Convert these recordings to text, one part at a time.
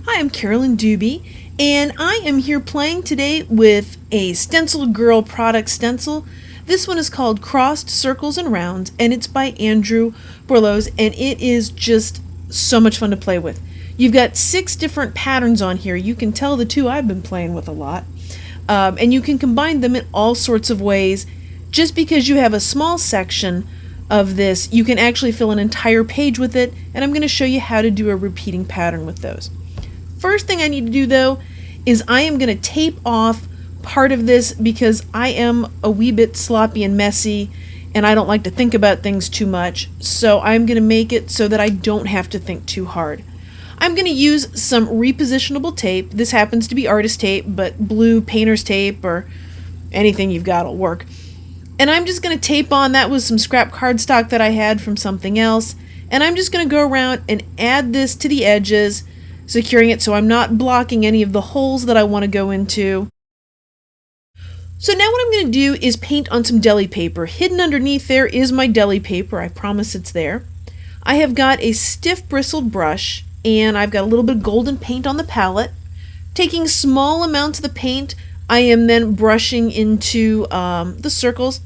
Hi, I'm Carolyn Dube, and I am here playing today with a Stencil Girl product stencil. This one is called Crossed Circles and Rounds, and it's by Andrew Borloz, and it is just so much fun to play with. You've got 6 different patterns on here. You can tell the 2 I've been playing with a lot, and you can combine them in all sorts of ways. Just because you have a small section of this, you can actually fill an entire page with it, and I'm going to show you how to do a repeating pattern with those. First thing I need to do though is I am going to tape off part of this because I am a wee bit sloppy and messy and I don't like to think about things too much, so I'm going to make it so that I don't have to think too hard. I'm going to use some repositionable tape. This happens to be artist tape, but blue painter's tape or anything you've got will work. And I'm just going to tape on, that was some scrap cardstock that I had from something else, and I'm just going to go around and add this to the edges, securing it so I'm not blocking any of the holes that I want to go into. So now what I'm going to do is paint on some deli paper. Hidden underneath there is my deli paper. I promise it's there. I have got a stiff bristled brush and I've got a little bit of golden paint on the palette. Taking small amounts of the paint, I am then brushing into the circles.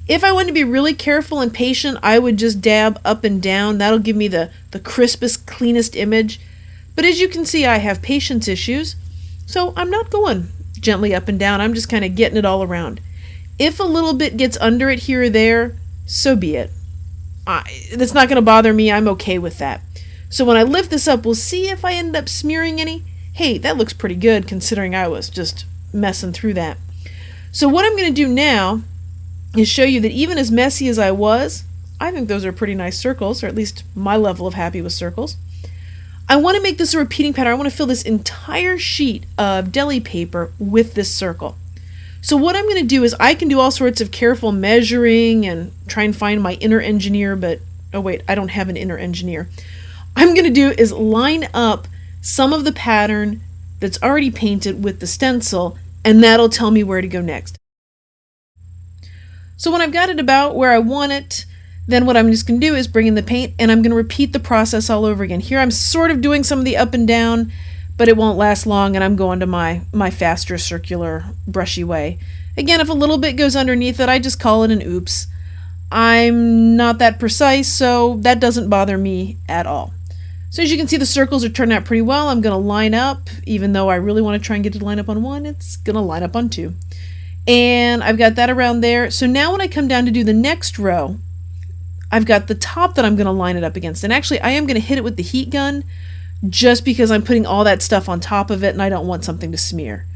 If I want to be really careful and patient, I would just dab up and down. That'll give me the crispest, cleanest image. But as you can see, I have patience issues, so I'm not going gently up and down. I'm just kind of getting it all around. If a little bit gets under it here or there, so be it. That's not going to bother me. I'm okay with that. So when I lift this up, we'll see if I end up smearing any. Hey, that looks pretty good considering I was just messing through that. So what I'm going to do now is show you that even as messy as I was, I think those are pretty nice circles, or at least my level of happy with circles. I want to make this a repeating pattern. I want to fill this entire sheet of deli paper with this circle. So what I'm going to do is I can do all sorts of careful measuring and try and find my inner engineer, but oh wait, I don't have an inner engineer. I'm going to do is line up some of the pattern that's already painted with the stencil, and that'll tell me where to go next. So when I've got it about where I want it, then what I'm just going to do is bring in the paint and I'm going to repeat the process all over again. Here I'm sort of doing some of the up and down, but it won't last long and I'm going to my faster circular brushy way. Again, if a little bit goes underneath it, I just call it an oops. I'm not that precise, so that doesn't bother me at all. So as you can see, the circles are turning out pretty well. I'm going to line up, even though I really want to try and get it to line up on 1, it's going to line up on 2. And I've got that around there. So now when I come down to do the next row, I've got the top that I'm going to line it up against. And actually, I am going to hit it with the heat gun just because I'm putting all that stuff on top of it and I don't want something to smear.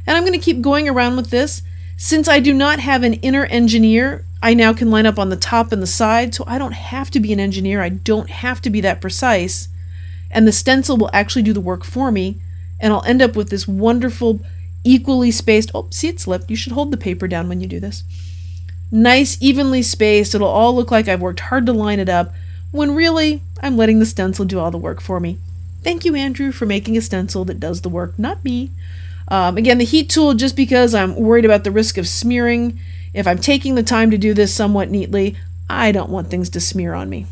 And I'm going to keep going around with this. Since I do not have an inner engineer, I now can line up on the top and the side, so I don't have to be an engineer. I don't have to be that precise. And the stencil will actually do the work for me. And I'll end up with this wonderful, equally spaced, oh, see it slipped. You should hold the paper down when you do this. Nice, evenly spaced. It'll all look like I've worked hard to line it up, when really, I'm letting the stencil do all the work for me. Thank you, Andrew, for making a stencil that does the work, not me. Again, the heat tool, just because I'm worried about the risk of smearing. If I'm taking the time to do this somewhat neatly, I don't want things to smear on me.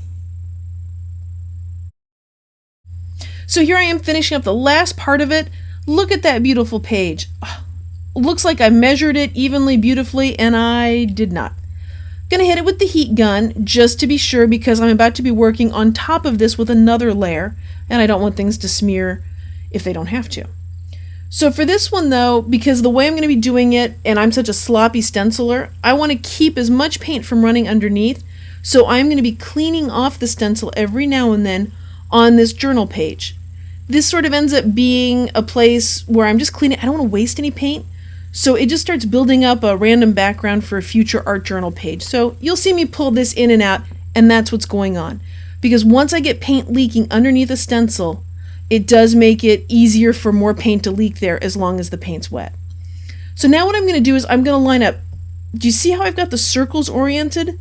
So here I am finishing up the last part of it. Look at that beautiful page. Looks like I measured it evenly, beautifully, and I did not. Gonna hit it with the heat gun just to be sure because I'm about to be working on top of this with another layer and I don't want things to smear if they don't have to. So for this one though, because the way I'm gonna be doing it and I'm such a sloppy stenciler, I want to keep as much paint from running underneath, so I'm gonna be cleaning off the stencil every now and then on this journal page. This sort of ends up being a place where I'm just cleaning. I don't want to waste any paint. So it just starts building up a random background for a future art journal page. So you'll see me pull this in and out, and that's what's going on. Because once I get paint leaking underneath a stencil, it does make it easier for more paint to leak there as long as the paint's wet. So now what I'm going to do is I'm going to line up. Do you see how I've got the circles oriented?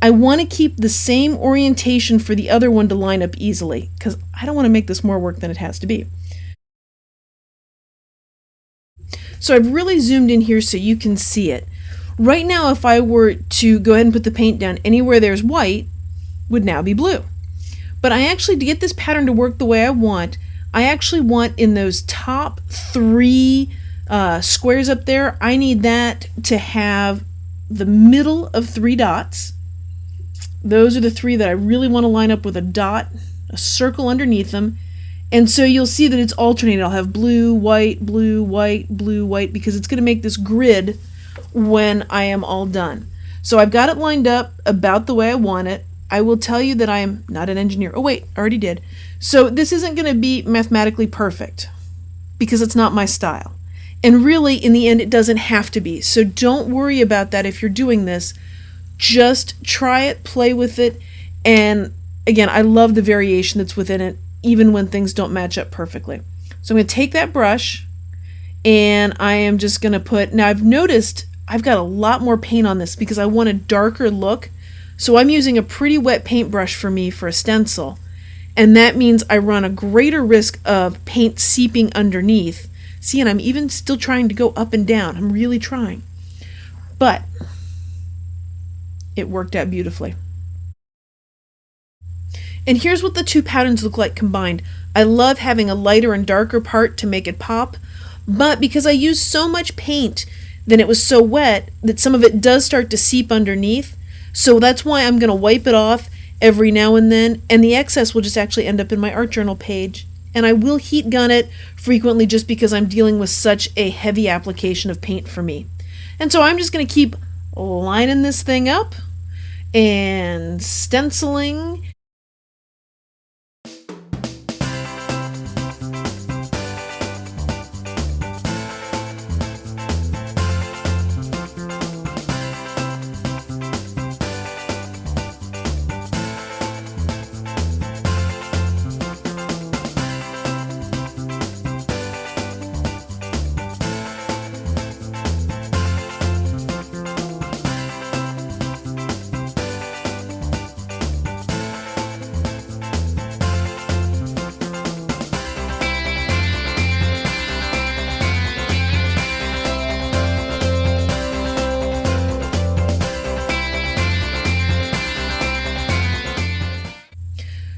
I want to keep the same orientation for the other one to line up easily, because I don't want to make this more work than it has to be. So I've really zoomed in here so you can see it. Right now, if I were to go ahead and put the paint down anywhere there's white, would now be blue. But I actually, to get this pattern to work the way I want, I actually want in those top three squares up there, I need that to have the middle of 3 dots. Those are the 3 that I really want to line up with a dot, a circle underneath them. And so you'll see that it's alternating. I'll have blue, white, blue, white, blue, white, because it's going to make this grid when I am all done. So I've got it lined up about the way I want it. I will tell you that I am not an engineer. Oh wait, I already did. So this isn't going to be mathematically perfect because it's not my style. And really, in the end, it doesn't have to be. So don't worry about that if you're doing this. Just try it, play with it, and again, I love the variation that's within it, even when things don't match up perfectly. So I'm going to take that brush, and I am just going to put, now I've noticed I've got a lot more paint on this because I want a darker look, so I'm using a pretty wet paintbrush for me for a stencil, and that means I run a greater risk of paint seeping underneath. See, and I'm even still trying to go up and down. I'm really trying. But it worked out beautifully. And here's what the 2 patterns look like combined. I love having a lighter and darker part to make it pop, but because I used so much paint, then it was so wet that some of it does start to seep underneath. So that's why I'm going to wipe it off every now and then, and the excess will just actually end up in my art journal page. And I will heat gun it frequently just because I'm dealing with such a heavy application of paint for me. And so I'm just going to keep lining this thing up and stenciling.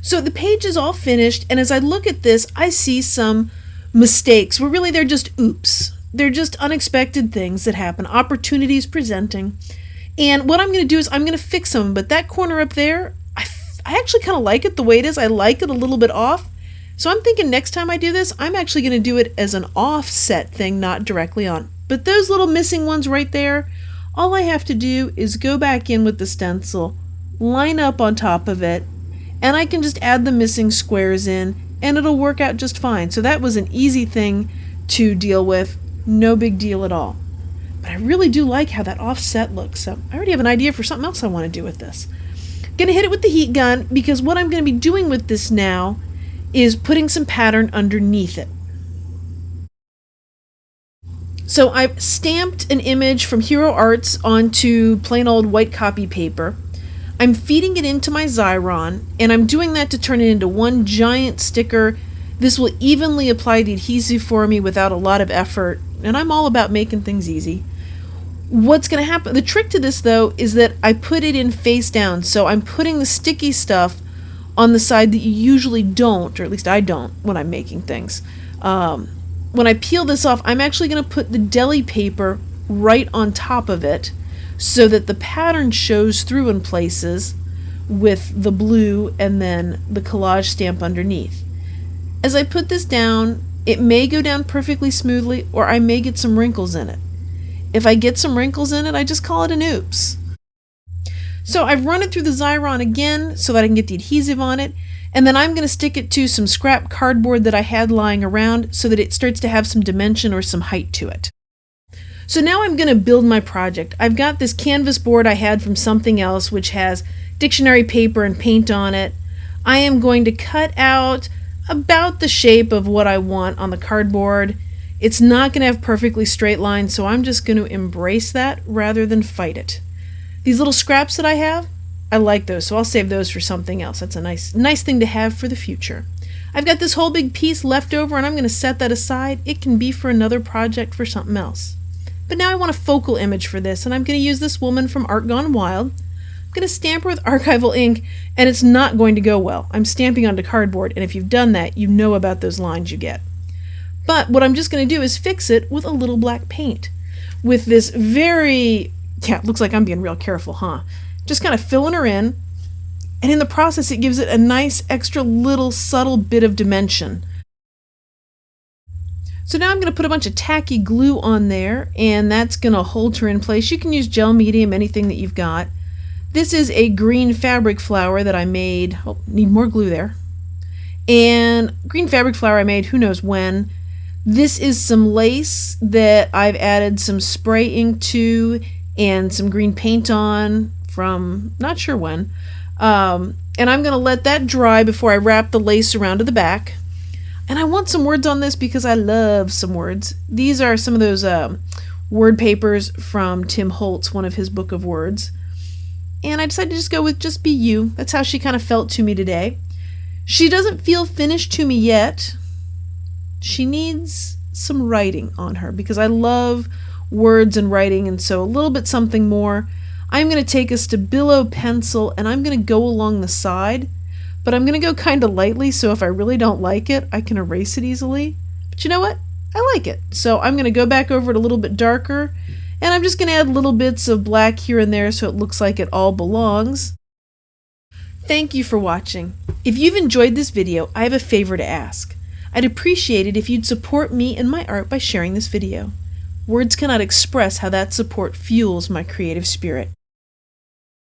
So the page is all finished, and as I look at this, I see some mistakes where really they're just oops. They're just unexpected things that happen, opportunities presenting. And what I'm going to do is I'm going to fix them, but that corner up there, I actually kind of like it the way it is. I like it a little bit off. So I'm thinking next time I do this, I'm actually going to do it as an offset thing, not directly on. But those little missing ones right there, all I have to do is go back in with the stencil, line up on top of it, and I can just add the missing squares in, and it'll work out just fine. So that was an easy thing to deal with, no big deal at all. But I really do like how that offset looks, so I already have an idea for something else I want to do with this. Gonna hit it with the heat gun, because what I'm gonna be doing with this now is putting some pattern underneath it. So I've stamped an image from Hero Arts onto plain old white copy paper. I'm feeding it into my Xyron, and I'm doing that to turn it into one giant sticker. This will evenly apply the adhesive for me without a lot of effort, and I'm all about making things easy. What's going to happen, the trick to this though, is that I put it in face down, so I'm putting the sticky stuff on the side that you usually don't, or at least I don't when I'm making things. When I peel this off, I'm actually going to put the deli paper right on top of it, so that the pattern shows through in places with the blue and then the collage stamp underneath. As I put this down, it may go down perfectly smoothly, or I may get some wrinkles in it. If I get some wrinkles in it, I just call it an oops. So I've run it through the Xyron again so that I can get the adhesive on it, and then I'm going to stick it to some scrap cardboard that I had lying around so that it starts to have some dimension or some height to it. So now I'm going to build my project. I've got this canvas board I had from something else which has dictionary paper and paint on it. I am going to cut out about the shape of what I want on the cardboard. It's not going to have perfectly straight lines, so I'm just going to embrace that rather than fight it. These little scraps that I have, I like those, so I'll save those for something else. That's a nice thing to have for the future. I've got this whole big piece left over, and I'm going to set that aside. It can be for another project for something else. But now I want a focal image for this, and I'm going to use this woman from Art Gone Wild. I'm going to stamp her with archival ink, and it's not going to go well. I'm stamping onto cardboard, and if you've done that, you know about those lines you get. But what I'm just going to do is fix it with a little black paint. With this very, it looks like I'm being real careful, huh? Just kind of filling her in, and in the process it gives it a nice extra little subtle bit of dimension. So now I'm going to put a bunch of tacky glue on there, and that's going to hold her in place. You can use gel medium, anything that you've got. This is a green fabric flower that I made. Oh, need more glue there. And green fabric flower I made who knows when. This is some lace that I've added some spray ink to and some green paint on from not sure when. And I'm going to let that dry before I wrap the lace around to the back. And I want some words on this because I love some words. These are some of those word papers from Tim Holtz, one of his book of words. And I decided to just go with Just Be You. That's how she kind of felt to me today. She doesn't feel finished to me yet. She needs some writing on her because I love words and writing, and so a little bit something more. I'm going to take a Stabilo pencil and I'm going to go along the side. But I'm going to go kind of lightly, so if I really don't like it, I can erase it easily. But you know what? I like it. So I'm going to go back over it a little bit darker, and I'm just going to add little bits of black here and there so it looks like it all belongs. Thank you for watching. If you've enjoyed this video, I have a favor to ask. I'd appreciate it if you'd support me and my art by sharing this video. Words cannot express how that support fuels my creative spirit.